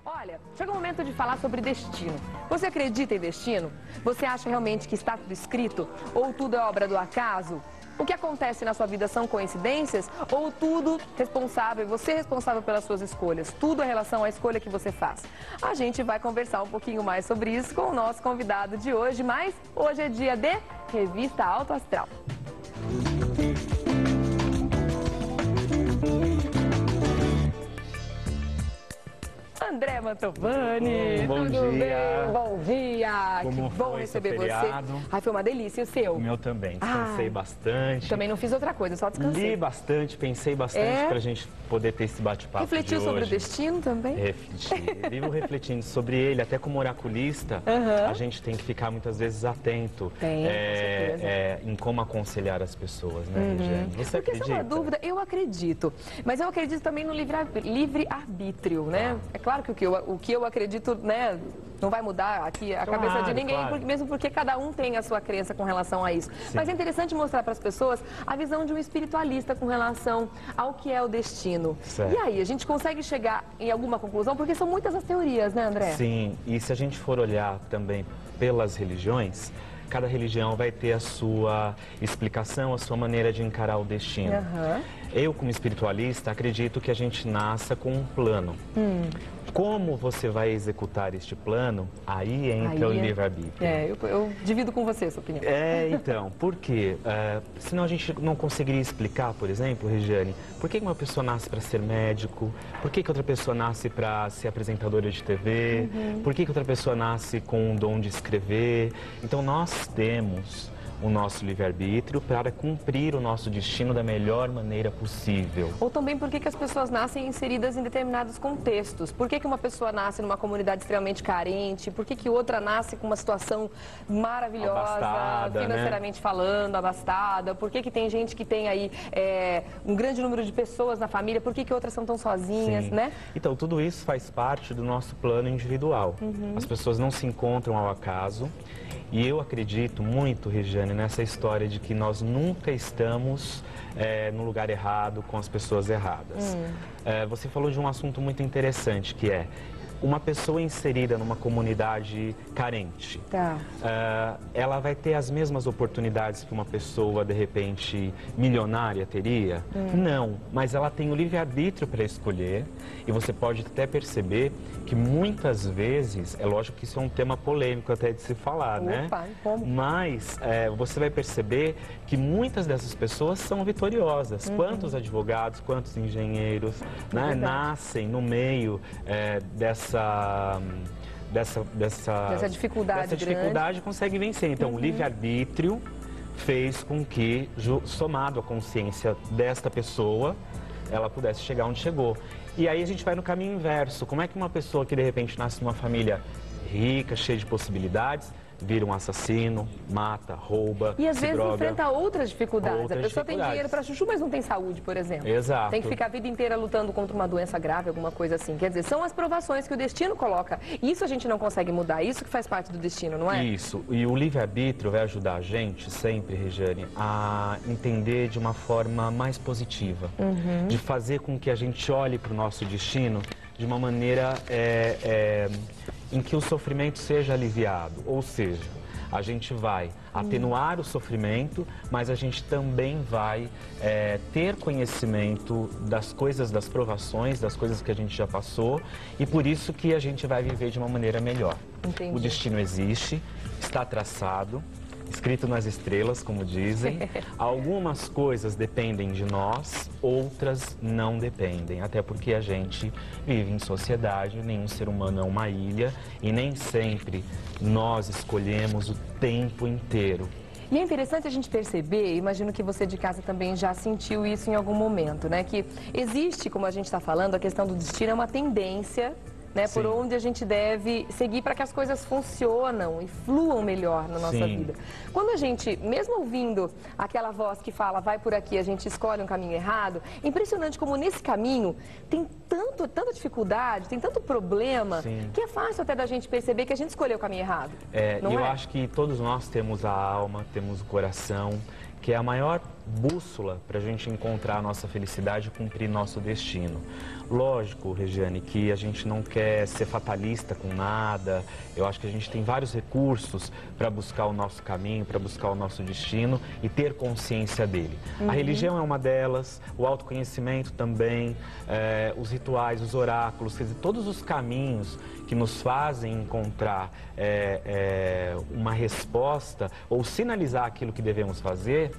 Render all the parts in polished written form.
Olha, chega o momento de falar sobre destino. Você acredita em destino? Você acha realmente que está tudo escrito? Ou tudo é obra do acaso? O que acontece na sua vida são coincidências? Ou tudo responsável, você é responsável pelas suas escolhas? Tudo é relação à escolha que você faz? A gente vai conversar um pouquinho mais sobre isso com o nosso convidado de hoje, mas hoje é dia de Revista Alto Astral. André Mantovani, bom tudo dia. bem? Bom dia, Como que bom foi receber seu você. feriado? Ai, foi uma delícia, e o seu? O meu também, descansei bastante. Também não fiz outra coisa, só descansei. Li bastante, pensei bastante pra gente poder ter esse bate-papo de hoje. Refletiu sobre o destino também? Refleti, vivo refletindo sobre ele, até como oraculista, a gente tem que ficar muitas vezes atento Com certeza. em como aconselhar as pessoas, né, Regiane? Você Porque acredita? essa é uma dúvida, eu acredito. Mas eu acredito também no livre-arbítrio, né? É claro que o que eu acredito, né, não vai mudar aqui a cabeça de ninguém, claro. mesmo porque cada um tem a sua crença com relação a isso. Sim. Mas é interessante mostrar para as pessoas a visão de um espiritualista com relação ao que é o destino. Certo. E aí, a gente consegue chegar em alguma conclusão? Porque são muitas as teorias, né, André? Sim, e se a gente for olhar também pelas religiões, cada religião vai ter a sua explicação, a sua maneira de encarar o destino. Eu, como espiritualista, acredito que a gente nasça com um plano. Como você vai executar este plano, aí entra o livre-arbítrio. Eu divido com você essa opinião. Então, por quê? Senão a gente não conseguiria explicar, por exemplo, Regiane, por que uma pessoa nasce para ser médico? Por que outra pessoa nasce para ser apresentadora de TV? Por que outra pessoa nasce com um dom de escrever? Então, nós temos o nosso livre-arbítrio para cumprir o nosso destino da melhor maneira possível. Ou também por que as pessoas nascem inseridas em determinados contextos. Por que uma pessoa nasce numa comunidade extremamente carente? Por que outra nasce com uma situação maravilhosa, Abastada, financeiramente falando, abastada? Por que tem gente que tem aí um grande número de pessoas na família? Por que outras são tão sozinhas, né? Então, tudo isso faz parte do nosso plano individual. As pessoas não se encontram ao acaso. E eu acredito muito, Regiane, nessa história de que nós nunca estamos no lugar errado com as pessoas erradas. Você falou de um assunto muito interessante, que é uma pessoa inserida numa comunidade carente. Ela vai ter as mesmas oportunidades que uma pessoa, de repente, milionária teria? Não, mas ela tem o livre-arbítrio para escolher. E você pode até perceber que muitas vezes, é lógico que isso é um tema polêmico até de se falar, né? Mas você vai perceber que muitas dessas pessoas são vitoriosas. Quantos advogados, quantos engenheiros, né, nascem no meio dessa dificuldade, consegue vencer. Então, o livre-arbítrio fez com que, somado à consciência desta pessoa, ela pudesse chegar onde chegou. E aí a gente vai no caminho inverso. Como é que uma pessoa que de repente nasce numa família rica, cheia de possibilidades, vira um assassino, mata, rouba, e às se vezes droga. Enfrenta outras dificuldades. A pessoa tem dinheiro para chuchu, mas não tem saúde, por exemplo. Exato. Tem que ficar a vida inteira lutando contra uma doença grave, alguma coisa assim. Quer dizer, são as provações que o destino coloca. Isso a gente não consegue mudar, isso que faz parte do destino, não é? Isso. E o livre-arbítrio vai ajudar a gente sempre, Regiane, a entender de uma forma mais positiva. De fazer com que a gente olhe para o nosso destino de uma maneira em que o sofrimento seja aliviado. Ou seja, a gente vai atenuar o sofrimento, mas a gente também vai ter conhecimento das coisas, das provações, das coisas que a gente já passou, e por isso que a gente vai viver de uma maneira melhor. Entendi. O destino existe, está traçado, escrito nas estrelas, como dizem. Algumas coisas dependem de nós, outras não dependem. Até porque a gente vive em sociedade, nenhum ser humano é uma ilha e nem sempre nós escolhemos o tempo inteiro. E é interessante a gente perceber, imagino que você de casa também já sentiu isso em algum momento, né? Que existe, como a gente está falando, a questão do destino é uma tendência, né, por onde a gente deve seguir para que as coisas funcionam e fluam melhor na nossa vida. Quando a gente, mesmo ouvindo aquela voz que fala, vai por aqui, a gente escolhe um caminho errado, é impressionante como nesse caminho tem tanta dificuldade, tem tanto problema, que é fácil até da gente perceber que a gente escolheu o caminho errado. Eu acho que todos nós temos a alma, temos o coração, que é a maior bússola para a gente encontrar a nossa felicidade e cumprir nosso destino. Lógico, Regiane, que a gente não quer ser fatalista com nada. Eu acho que a gente tem vários recursos para buscar o nosso caminho, para buscar o nosso destino e ter consciência dele. A religião é uma delas, o autoconhecimento também, os rituais, os oráculos, quer dizer, todos os caminhos que nos fazem encontrar uma resposta ou sinalizar aquilo que devemos fazer,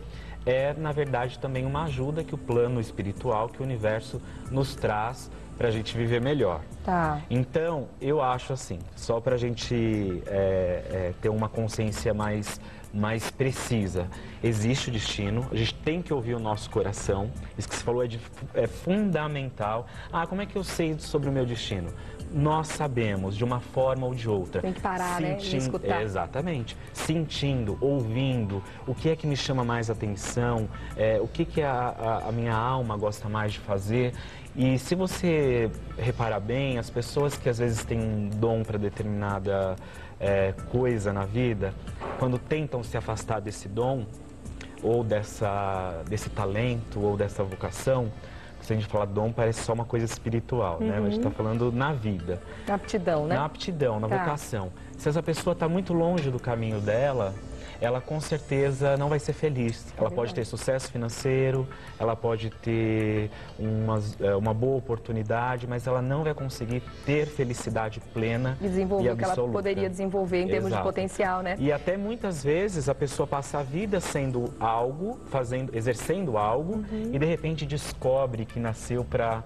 na verdade, também uma ajuda que o plano espiritual, que o universo nos traz para a gente viver melhor. Tá. Então, eu acho assim, só para a gente ter uma consciência mais precisa, existe o destino, a gente tem que ouvir o nosso coração, isso que você falou é fundamental. Ah, como é que eu sei sobre o meu destino? Nós sabemos, de uma forma ou de outra. Tem que parar, né? E escutar. Exatamente. Sentindo, ouvindo, o que é que me chama mais atenção, o que a minha alma gosta mais de fazer. E se você reparar bem, as pessoas que às vezes têm um dom para determinada coisa na vida, quando tentam se afastar desse dom, ou desse talento, ou dessa vocação, se a gente falar dom, parece só uma coisa espiritual, né? Mas a gente está falando na vida. Na aptidão, né? Na aptidão, na vocação. Se essa pessoa está muito longe do caminho dela, ela com certeza não vai ser feliz. Ela pode ter sucesso financeiro, ela pode ter uma boa oportunidade, mas ela não vai conseguir ter felicidade plena e desenvolver e o que ela poderia desenvolver em termos de potencial, né? E até muitas vezes a pessoa passa a vida sendo algo, exercendo algo, e de repente descobre que nasceu para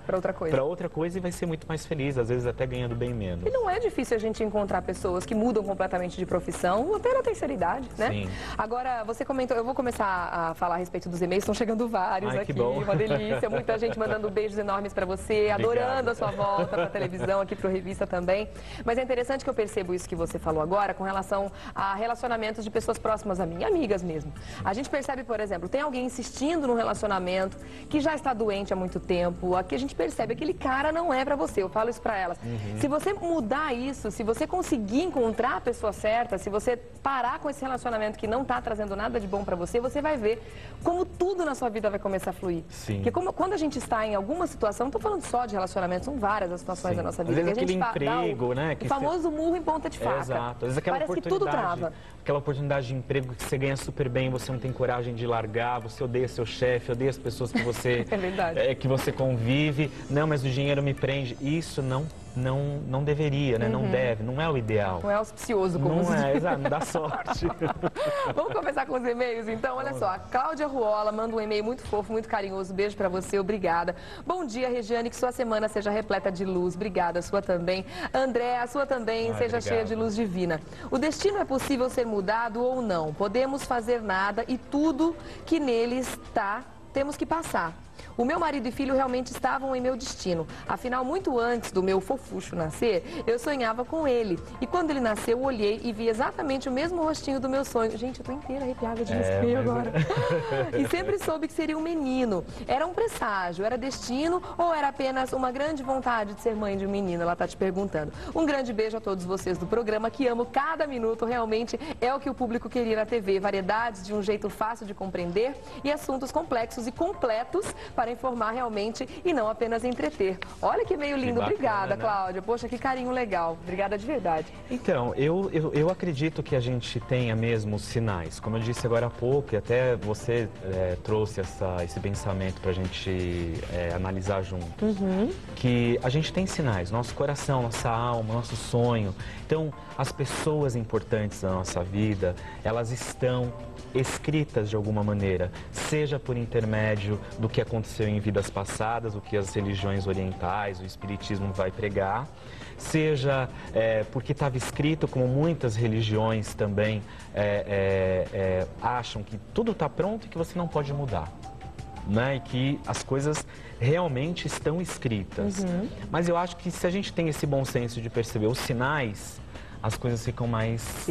outra coisa e vai ser muito mais feliz, às vezes até ganhando bem menos. E não é difícil a gente encontrar pessoas que mudam completamente de profissão, até na terceira idade, né? Sim. Agora, você comentou, eu vou começar a falar a respeito dos e-mails, estão chegando vários aqui, uma delícia, muita gente mandando beijos enormes para você, adorando a sua volta para a televisão, aqui para o Revista também. Mas é interessante que eu percebo isso que você falou agora com relação a relacionamentos de pessoas próximas a mim, amigas mesmo. A gente percebe, por exemplo, tem alguém insistindo num relacionamento que já está doente há muito tempo, aqui a gente percebe que aquele cara não é para você, eu falo isso para elas. Se você mudar isso, se você conseguir encontrar a pessoa certa, se você parar com esse relacionamento que não está trazendo nada de bom para você, você vai ver como tudo na sua vida vai começar a fluir. Sim. Porque quando a gente está em alguma situação, não estou falando só de relacionamento, são várias as situações da nossa vida. Às vezes aquele emprego, né? O famoso murro em ponta de faca. Exato. Às vezes aquela Parece que tudo trava. Aquela oportunidade de emprego que você ganha super bem, você não tem coragem de largar, você odeia seu chefe, odeia as pessoas que você, que você convive. Não, mas o dinheiro me prende. Isso não deveria, né? Não deve, não é o ideal. Não é auspicioso, como não é, exato, não dá sorte. Vamos começar com os e-mails, então? Olha só, a Cláudia Ruola manda um e-mail muito fofo, muito carinhoso. Beijo pra você, obrigada. Bom dia, Regiane, que sua semana seja repleta de luz. Obrigada, a sua também. André, a sua também seja cheia de luz divina. O destino é possível ser mudado ou não. Podemos fazer nada e tudo que nele está, temos que passar. O meu marido e filho realmente estavam em meu destino. Afinal, muito antes do meu fofucho nascer, eu sonhava com ele. E quando ele nasceu, eu olhei e vi exatamente o mesmo rostinho do meu sonho. Gente, eu tô inteira arrepiada de respeito agora. E sempre soube que seria um menino. Era um presságio, era destino ou era apenas uma grande vontade de ser mãe de um menino? Ela tá te perguntando. Um grande beijo a todos vocês do programa, que amo cada minuto. Realmente é o que o público queria na TV. Variedades de um jeito fácil de compreender e assuntos complexos e completos para informar realmente e não apenas entreter. Olha que meio lindo. Obrigada, Cláudia. Poxa, que carinho legal. Obrigada de verdade. Então, eu acredito que a gente tenha mesmo sinais. Como eu disse agora há pouco, e até você trouxe esse pensamento para a gente analisar junto, que a gente tem sinais. Nosso coração, nossa alma, nosso sonho. Então, as pessoas importantes da nossa vida, elas estão escritas de alguma maneira, seja por intermédio do que aconteceu em vidas passadas, o que as religiões orientais, o espiritismo vai pregar, seja porque estava escrito, como muitas religiões também acham que tudo está pronto e que você não pode mudar, né? E que as coisas realmente estão escritas. Mas eu acho que se a gente tem esse bom senso de perceber os sinais, as coisas ficam mais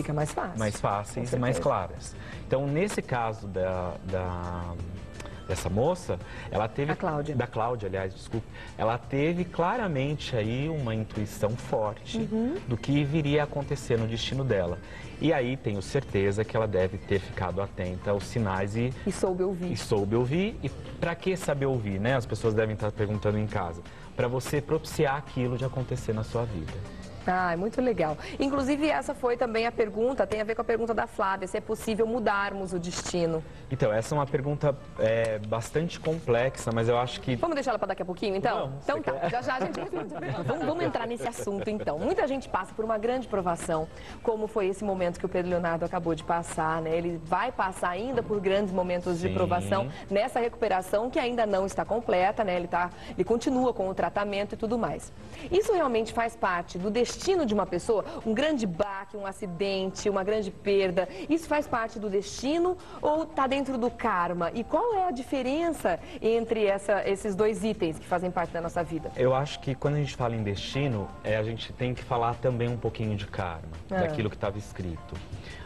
fáceis e mais claras. Então, nesse caso da dessa moça, ela teve... A Cláudia. Da Cláudia, aliás, desculpe. Ela teve claramente aí uma intuição forte do que viria a acontecer no destino dela. E aí tenho certeza que ela deve ter ficado atenta aos sinais e soube ouvir. E soube ouvir. E para que saber ouvir, né? As pessoas devem estar perguntando em casa. Para você propiciar aquilo de acontecer na sua vida. Ah, muito legal. Inclusive, essa foi também a pergunta, tem a ver com a pergunta da Flávia, se é possível mudarmos o destino. Então, essa é uma pergunta bastante complexa, mas eu acho que... Vamos deixar ela para daqui a pouquinho, então? Vamos, então tá, já já a gente... Vamos entrar nesse assunto, então. Muita gente passa por uma grande provação, como foi esse momento que o Pedro Leonardo acabou de passar, né? Ele vai passar ainda por grandes momentos de provação nessa recuperação que ainda não está completa, né? Ele continua com o tratamento e tudo mais. Isso realmente faz parte do destino de uma pessoa? Um grande baque, um acidente, uma grande perda, isso faz parte do destino ou está dentro do karma? E qual é a diferença entre esses dois itens que fazem parte da nossa vida? Eu acho que quando a gente fala em destino, a gente tem que falar também um pouquinho de karma, daquilo que estava escrito.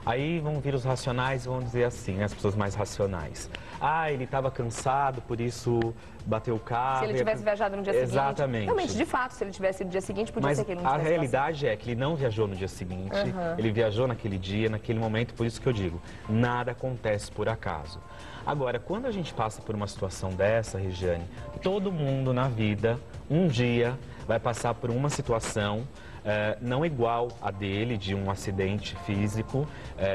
Aí vão vir os racionais e vão dizer assim, as pessoas mais racionais. Ah, ele estava cansado, por isso bateu o carro. Se ele tivesse viajado no dia seguinte. Exatamente. Realmente, de fato, se ele tivesse ido no dia seguinte, podia ser que ele não tivesse a realidade é que ele não viajou no dia seguinte, ele viajou naquele dia, naquele momento, por isso que eu digo, nada acontece por acaso. Agora, quando a gente passa por uma situação dessa, Regiane, todo mundo na vida, um dia, vai passar por uma situação não igual a dele, de um acidente físico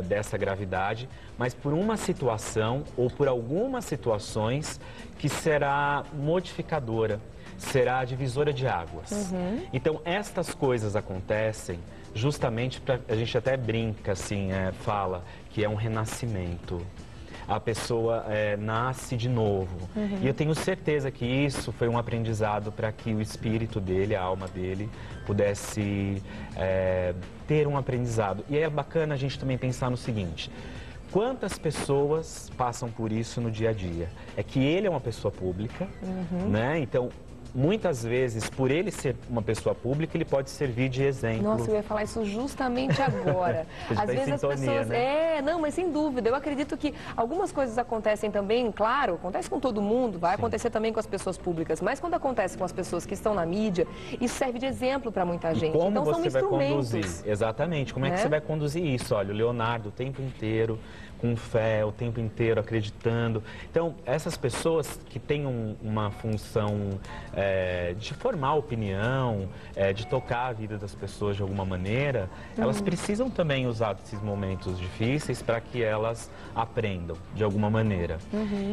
dessa gravidade, mas por uma situação ou por algumas situações que será modificadora, será divisora de águas. Então, estas coisas acontecem justamente para... A gente até brinca, assim, fala que é um renascimento. A pessoa nasce de novo. E eu tenho certeza que isso foi um aprendizado para que o espírito dele, a alma dele, pudesse ter um aprendizado. E é bacana a gente também pensar no seguinte: quantas pessoas passam por isso no dia a dia? É que ele é uma pessoa pública, né? Então, muitas vezes, por ele ser uma pessoa pública, ele pode servir de exemplo. Nossa, eu ia falar isso justamente agora. Às vezes as pessoas... Né? Não, mas sem dúvida. Eu acredito que algumas coisas acontecem também, claro, acontece com todo mundo, vai acontecer também com as pessoas públicas, mas quando acontece com as pessoas que estão na mídia, isso serve de exemplo para muita gente. Como então, você são vai instrumentos. conduzir? Exatamente. Como é que você vai conduzir isso? Olha, o Leonardo o tempo inteiro com fé, o tempo inteiro acreditando. Então, essas pessoas que têm uma função de formar opinião, de tocar a vida das pessoas de alguma maneira, elas precisam também usar esses momentos difíceis para que elas aprendam de alguma maneira.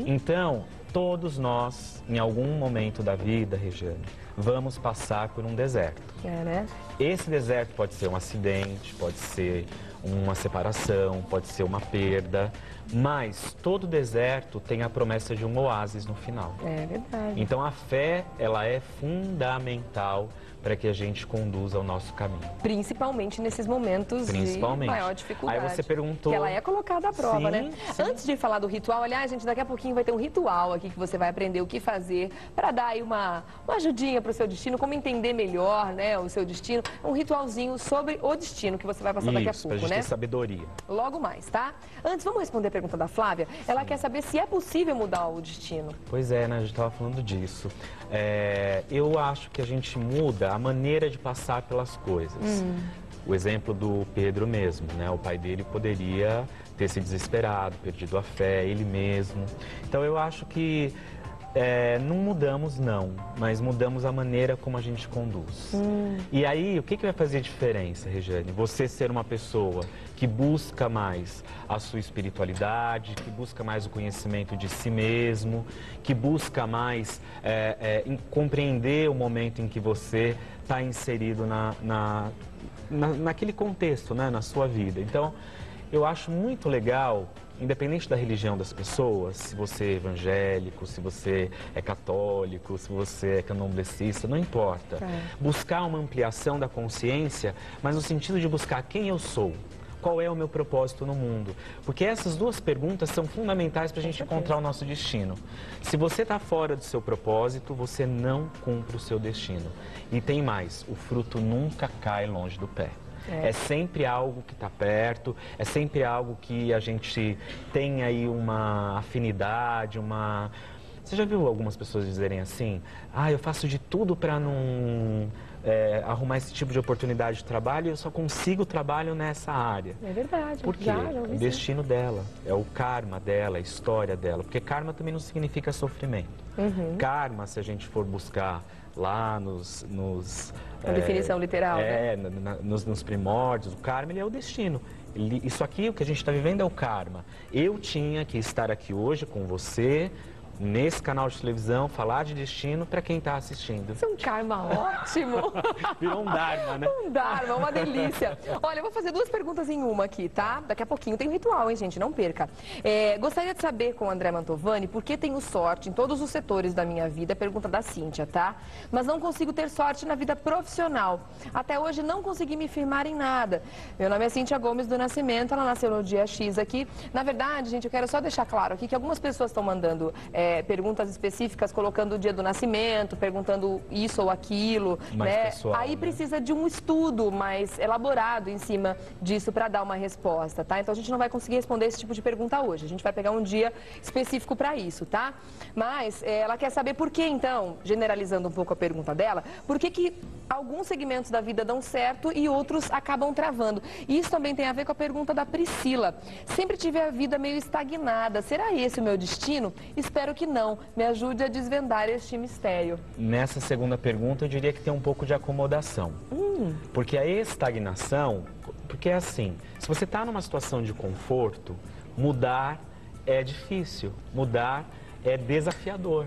Então, todos nós, em algum momento da vida, Regiane, vamos passar por um deserto. Né? Esse deserto pode ser um acidente, pode ser uma separação, pode ser uma perda, mas todo deserto tem a promessa de um oásis no final. É verdade. Então a fé, ela é fundamental para que a gente conduza o nosso caminho. Principalmente nesses momentos de maior dificuldade. Aí você perguntou... Que ela é colocada à prova, né? Sim. Antes de falar do ritual, aliás, gente, daqui a pouquinho vai ter um ritual aqui que você vai aprender o que fazer para dar aí uma ajudinha para o seu destino, como entender melhor, né, o seu destino. Um ritualzinho sobre o destino que você vai passar daqui a pouco, pra gente né? ter sabedoria. Logo mais, tá? Antes, vamos responder a pergunta da Flávia. Ela quer saber se é possível mudar o destino. Pois é, né? A gente estava falando disso. Eu acho que a gente muda a maneira de passar pelas coisas. O exemplo do Pedro mesmo, né? O pai dele poderia ter se desesperado, perdido a fé, ele mesmo. Então eu acho que não mudamos não, mas mudamos a maneira como a gente conduz. E aí, o que vai fazer diferença, Regiane? Você ser uma pessoa que busca mais a sua espiritualidade, que busca mais o conhecimento de si mesmo, que busca mais compreender o momento em que você está inserido naquele contexto, né, na sua vida. Então, eu acho muito legal, independente da religião das pessoas, se você é evangélico, se você é católico, se você é candomblessista, não importa. Buscar uma ampliação da consciência, mas no sentido de buscar quem eu sou. Qual é o meu propósito no mundo? Porque essas duas perguntas são fundamentais para a gente encontrar o nosso destino. Se você está fora do seu propósito, você não cumpre o seu destino. E tem mais, o fruto nunca cai longe do pé. É sempre algo que está perto, é sempre algo que a gente tem aí uma afinidade, Você já viu algumas pessoas dizerem assim, eu faço de tudo para não arrumar esse tipo de oportunidade de trabalho e eu só consigo trabalho nessa área. É verdade. Por quê? O destino dela, é o karma dela, a história dela. Porque karma também não significa sofrimento. Karma, se a gente for buscar lá a definição literal, né? Nos primórdios, o karma ele é o destino. Isso aqui, o que a gente está vivendo é o karma. Eu tinha que estar aqui hoje com você, nesse canal de televisão, falar de destino para quem está assistindo. Isso é um karma ótimo. Virou um dharma, né? Um dharma, uma delícia. Olha, eu vou fazer 2 perguntas em uma aqui, tá? Daqui a pouquinho tem um ritual, hein, gente? Não perca. Gostaria de saber com o André Mantovani por que tenho sorte em todos os setores da minha vida, pergunta da Cíntia, tá? Mas não consigo ter sorte na vida profissional. Até hoje não consegui me firmar em nada. Meu nome é Cíntia Gomes do Nascimento, ela nasceu no dia X aqui. Na verdade, gente, eu quero só deixar claro aqui que algumas pessoas estão mandando perguntas específicas, colocando o dia do nascimento, perguntando isso ou aquilo, né? Pessoal, aí precisa de um estudo mais elaborado em cima disso para dar uma resposta, tá? Então a gente não vai conseguir responder esse tipo de pergunta hoje. A gente vai pegar um dia específico para isso, tá? Mas ela quer saber por que, então, generalizando um pouco a pergunta dela, por que alguns segmentos da vida dão certo e outros acabam travando. E isso também tem a ver com a pergunta da Priscila. Sempre tive a vida meio estagnada. Será esse o meu destino? Espero que não. Me ajude a desvendar este mistério. Nessa segunda pergunta, eu diria que tem um pouco de acomodação. Porque a estagnação, porque é assim, se você está numa situação de conforto, mudar é difícil, mudar é desafiador.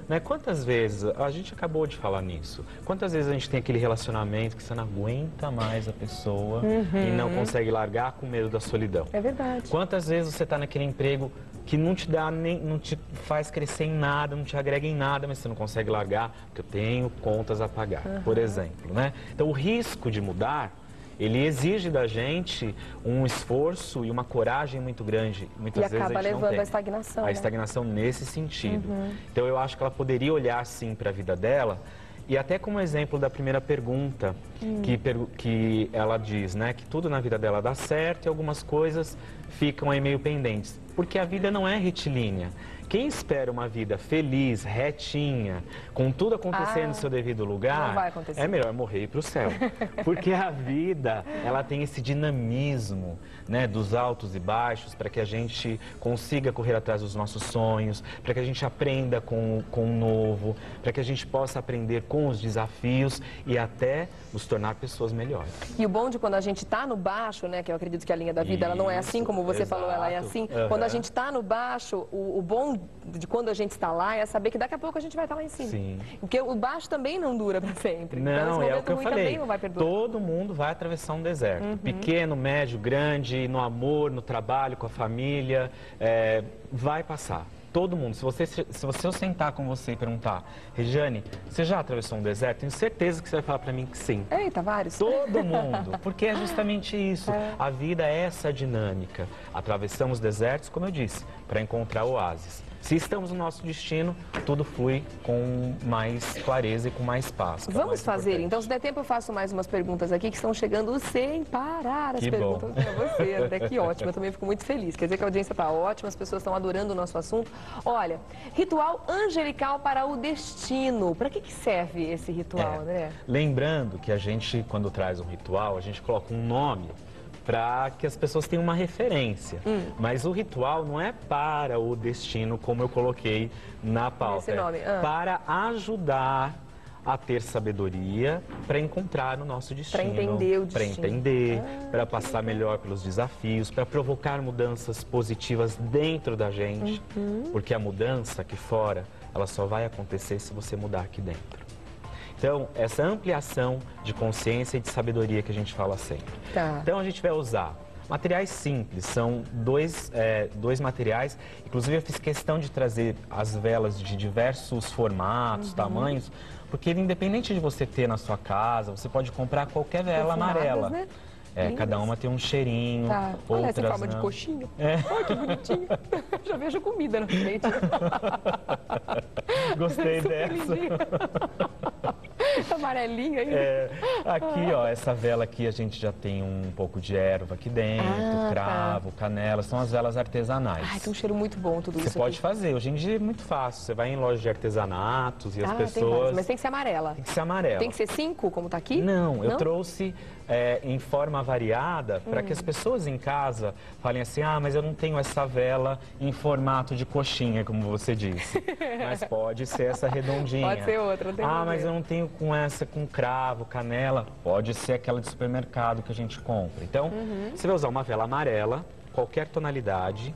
Né? Quantas vezes, a gente acabou de falar nisso, quantas vezes a gente tem aquele relacionamento que você não aguenta mais a pessoa e não consegue largar com medo da solidão? É verdade. Quantas vezes você está naquele emprego que não te dá não te faz crescer em nada, não te agrega em nada, mas você não consegue largar porque eu tenho contas a pagar, por exemplo, né? Então o risco de mudar, ele exige da gente um esforço e uma coragem muito grande. Muitas vezes acaba a gente levando não tem. A estagnação. A estagnação nesse sentido. Então eu acho que ela poderia olhar sim para a vida dela. E até como exemplo da primeira pergunta, que ela diz, né, que tudo na vida dela dá certo e algumas coisas ficam aí meio pendentes. Porque a vida não é retilínea. Quem espera uma vida feliz, retinha, com tudo acontecendo no seu devido lugar, não vai acontecer. É melhor morrer e ir para o céu. Porque a vida, ela tem esse dinamismo, né, dos altos e baixos, para que a gente consiga correr atrás dos nossos sonhos, para que a gente aprenda com o novo, para que a gente possa aprender com os desafios e até nos tornar pessoas melhores. E o bom de quando a gente está no baixo, né, que eu acredito que a linha da vida, ela não é assim como você falou, ela é assim. Quando a gente está no baixo, o bom de quando a gente está lá é saber que daqui a pouco a gente vai estar lá em cima. Sim. Porque o baixo também não dura para sempre. Não, então, esse é o momento que eu ruim falei. também não vai perdurar. Todo mundo vai atravessar um deserto. Pequeno, médio, grande, no amor, no trabalho, com a família, vai passar. Todo mundo. Se eu sentar com você e perguntar, Regiane, você já atravessou um deserto? Tenho certeza que você vai falar para mim que sim. Eita, vários. Todo mundo. Porque é justamente isso. A vida é essa dinâmica. Atravessamos desertos, como eu disse, para encontrar oásis. Se estamos no nosso destino, tudo flui com mais clareza e com mais paz. Vamos fazer, então, se der tempo eu faço mais umas perguntas aqui que estão chegando sem parar as perguntas para você, André, que ótimo, eu também fico muito feliz. Quer dizer que a audiência está ótima, as pessoas estão adorando o nosso assunto. Olha, ritual angelical para o destino. Para que serve esse ritual, André? Lembrando que a gente, quando traz um ritual, a gente coloca um nome para que as pessoas tenham uma referência. Mas o ritual não é para o destino, como eu coloquei na pauta. Esse nome. Para ajudar a ter sabedoria para encontrar o nosso destino. Para entender o destino. Para entender, para passar melhor pelos desafios, para provocar mudanças positivas dentro da gente. Porque a mudança aqui fora, ela só vai acontecer se você mudar aqui dentro. Então, essa ampliação de consciência e de sabedoria que a gente fala sempre. Então, a gente vai usar materiais simples, são dois materiais. Inclusive, eu fiz questão de trazer as velas de diversos formatos, tamanhos, porque independente de você ter na sua casa, você pode comprar qualquer vela amarela. Né? Cada uma tem um cheirinho, Olha outras essa forma não. de coxinha. Olha que bonitinho. Já vejo comida na frente. Gostei dessa. Amarelinho aí. Aqui, ó, essa vela aqui a gente já tem um pouco de erva aqui dentro, cravo, canela, são as velas artesanais. Ai, tem um cheiro muito bom tudo isso. Você pode fazer, hoje em dia é muito fácil. Você vai em loja de artesanatos e as tem pessoas... várias, mas tem que ser amarela. Tem que ser amarela. Tem que ser 5, como tá aqui? Não, eu trouxe em forma variada para que as pessoas em casa falem assim, mas eu não tenho essa vela em formato de coxinha, como você disse. Mas pode ser essa redondinha. Pode ser outra, não tem problema. Mas eu não tenho com essa, com cravo, canela. Pode ser aquela de supermercado que a gente compra. Então, você vai usar uma vela amarela, qualquer tonalidade,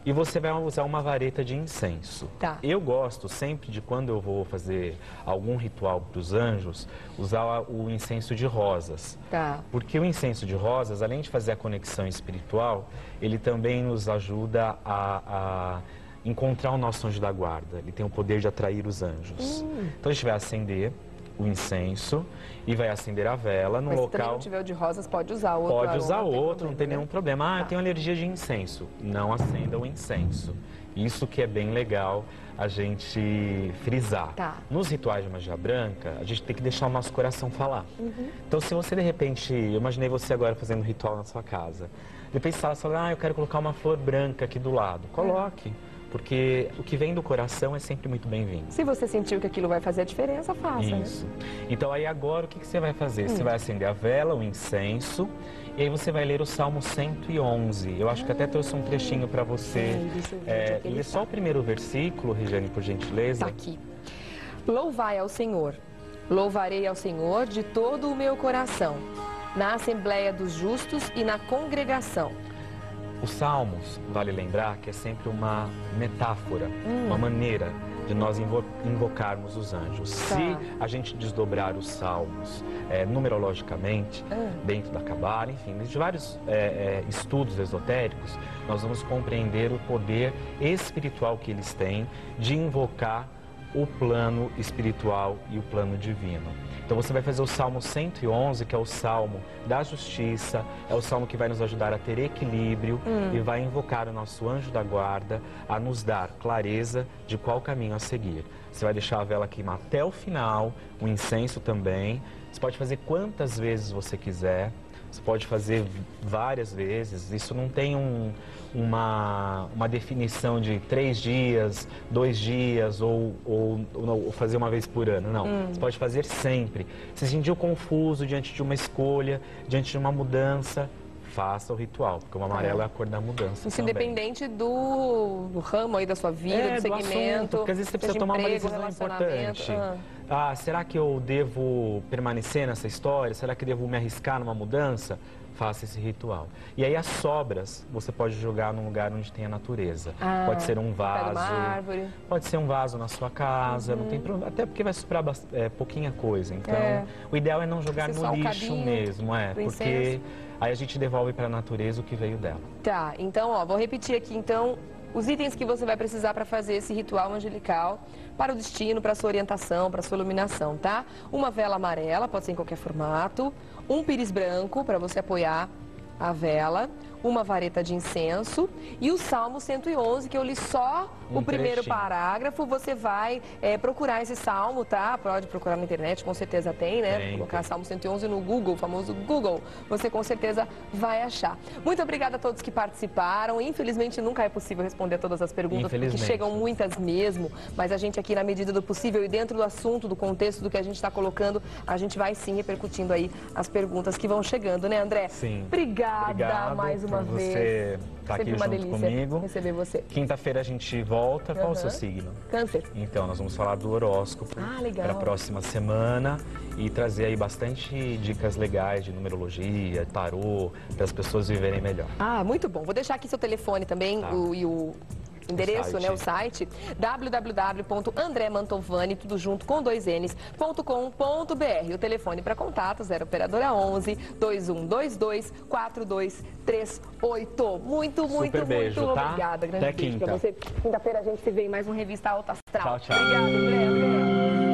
e você vai usar uma vareta de incenso. Tá. Eu gosto sempre de, quando eu vou fazer algum ritual para os anjos, usar o incenso de rosas. Tá. Porque o incenso de rosas, além de fazer a conexão espiritual, ele também nos ajuda a encontrar o nosso anjo da guarda. Ele tem o poder de atrair os anjos. Então a gente vai acender o incenso e vai acender a vela no Mas local... se também não tiver o de rosas, pode usar outro. Pode usar outro, não tem né? nenhum problema. Eu tenho alergia de incenso. Não acenda o incenso. Isso que é bem legal a gente frisar. Tá. Nos rituais de magia branca, a gente tem que deixar o nosso coração falar. Então, se você de repente... Eu imaginei você agora fazendo um ritual na sua casa. De repente você fala, eu quero colocar uma flor branca aqui do lado. Coloque. Porque o que vem do coração é sempre muito bem-vindo. Se você sentiu que aquilo vai fazer a diferença, faça, Isso. né? Então aí agora o que você vai fazer? Você vai acender a vela, o incenso, e aí você vai ler o Salmo 111. Eu acho que até trouxe um trechinho para você. Deixa eu ver onde Lê só o primeiro versículo, Regiane, por gentileza. Está aqui. Louvai ao Senhor. Louvarei ao Senhor de todo o meu coração, na assembleia dos justos e na congregação. Os salmos, vale lembrar que é sempre uma metáfora, uma maneira de nós invocarmos os anjos. Se a gente desdobrar os salmos numerologicamente, dentro da Cabala, enfim, de vários estudos esotéricos, nós vamos compreender o poder espiritual que eles têm de invocar o plano espiritual e o plano divino. Então você vai fazer o Salmo 111, que é o Salmo da Justiça, é o Salmo que vai nos ajudar a ter equilíbrio e vai invocar o nosso anjo da guarda a nos dar clareza de qual caminho a seguir. Você vai deixar a vela queimar até o final, o incenso também. Você pode fazer quantas vezes você quiser. Você pode fazer várias vezes, isso não tem uma definição de 3 dias, 2 dias ou fazer uma vez por ano, não. Você pode fazer sempre. Se sentiu confuso diante de uma escolha, diante de uma mudança, faça o ritual, porque o amarelo é a cor da mudança. Isso independente do ramo aí da sua vida, do segmento. Assunto, porque às vezes você precisa tomar uma decisão importante. Será que eu devo permanecer nessa história? Será que eu devo me arriscar numa mudança? Faça esse ritual. E aí as sobras você pode jogar num lugar onde tem a natureza. Pode ser um vaso, árvore. Pode ser um vaso na sua casa, não tem problema, até porque vai sobrar pouquinha coisa. Então, o ideal é não jogar no lixo mesmo, porque aí a gente devolve para a natureza o que veio dela. Tá, então, vou repetir aqui, então, os itens que você vai precisar para fazer esse ritual angelical, para o destino, para a sua orientação, para a sua iluminação, tá? Uma vela amarela, pode ser em qualquer formato, um pires branco para você apoiar a vela, uma vareta de incenso e o Salmo 111, que eu li só o primeiro parágrafo. Você vai procurar esse salmo, tá? Pode procurar na internet, com certeza tem, né? Colocar Salmo 111 no Google, o famoso Google, você com certeza vai achar. Muito obrigada a todos que participaram. Infelizmente, nunca é possível responder todas as perguntas, porque chegam muitas mesmo, mas a gente aqui, na medida do possível e dentro do assunto, do contexto do que a gente está colocando, a gente vai sim repercutindo aí as perguntas que vão chegando, né, André? Sim. Obrigada mais uma vez. Você tá aqui junto comigo. Receber você. Quinta-feira a gente volta. Qual o seu signo? Câncer. Então, nós vamos falar do horóscopo para a próxima semana e trazer aí bastante dicas legais de numerologia, tarô, para as pessoas viverem melhor. Muito bom. Vou deixar aqui seu telefone também e o endereço, o site www.andremantovani, tudo junto com 2 Ns.com.br. O telefone para contato 0 operadora 11 2122 4238. Muito obrigada. Grande Até beijo quinta. para você. Quinta-feira a gente se vê em mais um Revista Alta Astral. Tchau, tchau. Obrigada, André.